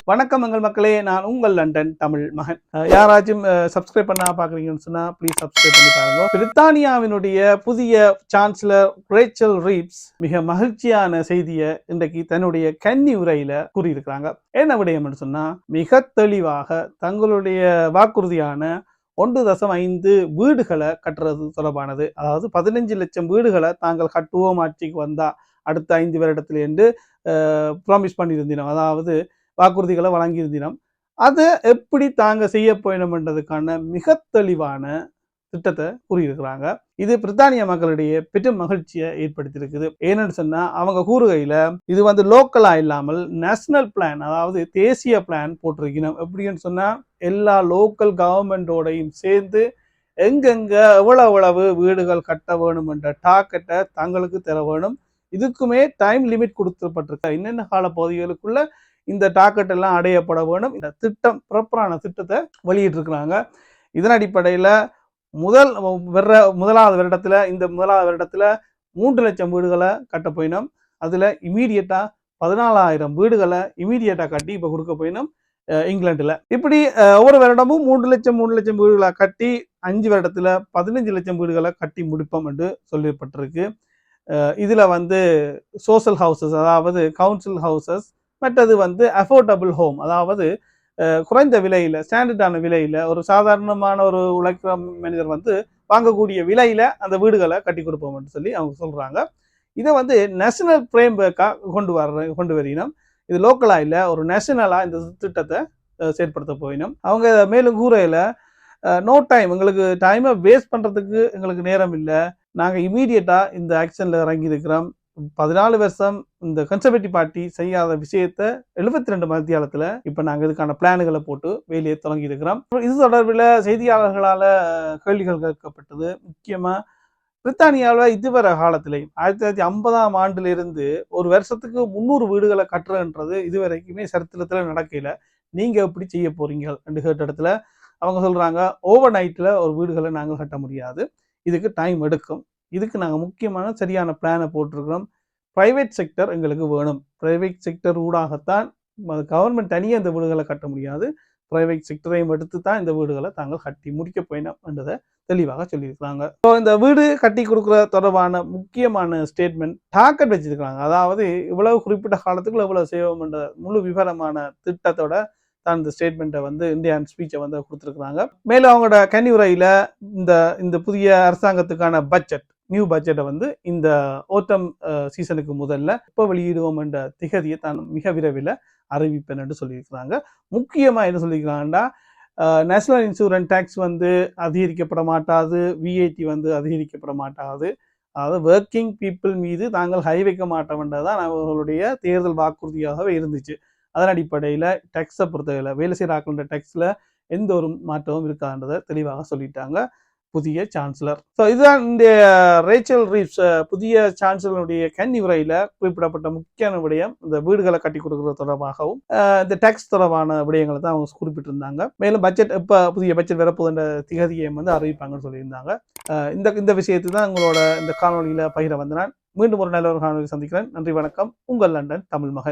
வணக்கம் எங்கள் மக்களே, நான் உங்கள் லண்டன் தமிழ் மகன். யாராச்சும் சப்ஸ்கிரைப் பண்ணா பார்க்குறீங்கன்னு சொன்னால் ப்ளீஸ் சப்ஸ்கிரைப் பண்ணி பாருங்க. பிரித்தானியாவினுடைய புதிய சான்சலர் ரேச்சல் ரீப்ஸ் மிக மகிழ்ச்சியான செய்தியை இன்றைக்கு தன்னுடைய கன்னி உரையில கூறியிருக்கிறாங்க. என்ன விடயம்னு சொன்னால், மிக தெளிவாக தங்களுடைய வாக்குறுதியான 1.5 வீடுகளை கட்டுறது தொடர்பானது. அதாவது 15 லட்சம் வீடுகளை தாங்கள் கட்டுவோம் ஆட்சிக்கு வந்தா அடுத்த 5 வருடத்தில் என்று ப்ராமிஸ் பண்ணியிருந்தோம். அதாவது வாக்குறுதிகளை வழங்கியிருந்தோம். அதை எப்படி தாங்க செய்ய போயணும்ன்றதுக்கான மிக தெளிவான திட்டத்தை கூறியிருக்கிறாங்க. இது பிரித்தானிய மக்களிடையே பெரும் மகிழ்ச்சியை ஏற்படுத்தியிருக்குது. ஏன்னு சொன்னா, அவங்க கூறுகையில இது வந்து லோக்கலா இல்லாமல் நேஷனல் பிளான், அதாவது தேசிய பிளான் போட்டிருக்கணும். எப்படின்னு சொன்னா, எல்லா லோக்கல் கவர்மெண்டோடையும் சேர்ந்து எங்கெங்க எவ்வளவு வீடுகள் கட்ட வேணும் என்ற டார்கெட்டை தங்களுக்கு தர வேணும். இதுக்குமே டைம் லிமிட் கொடுக்கப்பட்டிருக்க, என்னென்ன கால பகுதிகளுக்குள்ள இந்த டார்கெட் எல்லாம் அடையப்பட வேணும். இந்த திட்டம் ப்ராப்பரான திட்டத்தை வெளியிட்டிருக்கிறாங்க. இதன் அடிப்படையில் முதலாவது வருடத்துல 3 லட்சம் வீடுகளை கட்ட போயினோம். அதுல இமீடியட்டா 14,000 வீடுகளை இமீடியட்டா கட்டி இப்ப கொடுக்க போயினோம் இங்கிலாந்துல. இப்படி ஒவ்வொரு வருடமும் 3 லட்சம் வீடுகளை கட்டி 5 வருடத்துல 15 லட்சம் வீடுகளை கட்டி முடிப்போம் என்று சொல்லப்பட்டிருக்கு. இதுல வந்து சோஷியல் ஹவுசஸ், அதாவது கவுன்சில் ஹவுசஸ், மற்றது வந்து அஃபோர்டபுள் ஹோம், அதாவது குறைந்த விலையில, ஸ்டாண்டர்டான விலையில ஒரு சாதாரணமான ஒரு உழைக்கிற மனிதர் வந்து வாங்கக்கூடிய விலையில அந்த வீடுகளை கட்டி கொடுப்போம்னு சொல்லி அவங்க சொல்றாங்க. இதை வந்து நேஷனல் ஃப்ரேம்வொர்க்கா கொண்டு வரணும். இது லோக்கலா இல்லை, ஒரு நேஷனலா இந்த திட்டத்தை செயற்படுத்த போயினோம். அவங்க மேலும் கூறையில நோ டைம், எங்களுக்கு டைமை வேஸ்ட் பண்றதுக்கு எங்களுக்கு நேரம் இல்லை, நாங்கள் இமீடியட்டா இந்த ஆக்ஷன்ல இறங்கி இருக்கிறோம். 14 வருஷம் இந்த கன்சர்வேட்டிவ் பார்ட்டி செய்யாத விஷயத்த 72 மத்தியாலத்துல இப்ப நாங்க இதுக்கான பிளான்களை போட்டு வேலையை தொடங்கி இருக்கிறோம். இது தொடர்பில் செய்தியாளர்களால கேள்விகள் கேட்கப்பட்டது. முக்கியமா பிரித்தானியாவில் இதுவரை காலத்திலையும் 1950ஆம் ஆண்டுல இருந்து ஒரு வருஷத்துக்கு 300 வீடுகளை கட்டுறன்றது இதுவரைக்குமே சரித்திரத்துல நடக்கல. நீங்க எப்படி செய்ய போறீங்க என்று கேட்ட இடத்துல அவங்க சொல்றாங்க, ஓவர் நைட்ல ஒரு வீடுகளை நாங்கள் கட்ட முடியாது, இதுக்கு டைம் எடுக்கும். இதுக்கு நாங்கள் முக்கியமான சரியான பிளானை போட்டிருக்கிறோம். பிரைவேட் செக்டர் எங்களுக்கு வேணும். பிரைவேட் செக்டர் ஊடாகத்தான், கவர்மெண்ட் தனியாக இந்த வீடுகளை கட்ட முடியாது, பிரைவேட் செக்டரையும் எடுத்து தான் இந்த வீடுகளை தாங்கள் கட்டி முடிக்க போயினோம் என்றதை தெளிவாக சொல்லியிருக்கிறாங்க. ஸோ இந்த வீடு கட்டி கொடுக்குற தொடர்பான முக்கியமான ஸ்டேட்மெண்ட் டார்கெட் வச்சிருக்கிறாங்க. அதாவது இவ்வளவு குறிப்பிட்ட காலத்துக்குள்ள இவ்வளவு செய்வோம் என்ற முழு விவரமான திட்டத்தோட தான் இந்த ஸ்டேட்மெண்ட்டை வந்து இந்தியன் ஸ்பீச்சை வந்து கொடுத்துருக்குறாங்க. மேலும் அவங்களோட கன்னியுரையில இந்த புதிய அரசாங்கத்துக்கான நியூ பட்ஜெட்டை வந்து இந்த ஓட்டம் சீசனுக்கு முதல்ல எப்போ வெளியிடுவோம் என்ற திகதியை தான் மிக விரைவில் அறிவிப்பேன் என்று சொல்லியிருக்கிறாங்க. முக்கியமா என்ன சொல்லியிருக்கிறாங்கன்னா, நேஷனல் இன்சூரன்ஸ் டேக்ஸ் வந்து அதிகரிக்கப்பட மாட்டாது, விஐடி வந்து அதிகரிக்கப்பட மாட்டாது, அதாவது ஒர்க்கிங் பீப்புள் மீது தாங்கள் கை வைக்க மாட்டோம்ன்றதான் அவர்களுடைய தேர்தல் வாக்குறுதியாகவே இருந்துச்சு. அதன் அடிப்படையில் டேக்ஸை பொறுத்தவரையில் வேலை செய்கிற ஆக்கின்ற டேக்ஸில் எந்த ஒரு மாற்றமும் இருக்கான்றதை தெளிவாக சொல்லிட்டாங்க புதிய சான்சலர். ஸோ இதுதான் இந்த ரேச்சல் ரீப்ஸ் புதிய சான்சலருடைய கன்னி உரையில குறிப்பிடப்பட்ட முக்கியமான விடயம். இந்த வீடுகளை கட்டி கொடுக்கறது தொடர்பாகவும் இந்த டேக்ஸ் தொடர்பான விடயங்களை தான் அவங்க குறிப்பிட்டிருந்தாங்க. மேலும் பட்ஜெட் எப்போ புதிய பட்ஜெட் வரப்போகுதுன்ற திகதியை வந்து அறிவிப்பாங்கன்னு சொல்லியிருந்தாங்க. இந்த விஷயத்தை தான் உங்களோட இந்த காணொலியில பகிர வந்தேன். மீண்டும் ஒரு நல்ல ஒரு காணொலி சந்திக்கிறேன். நன்றி, வணக்கம். உங்கள் லண்டன் தமிழ் மகன்.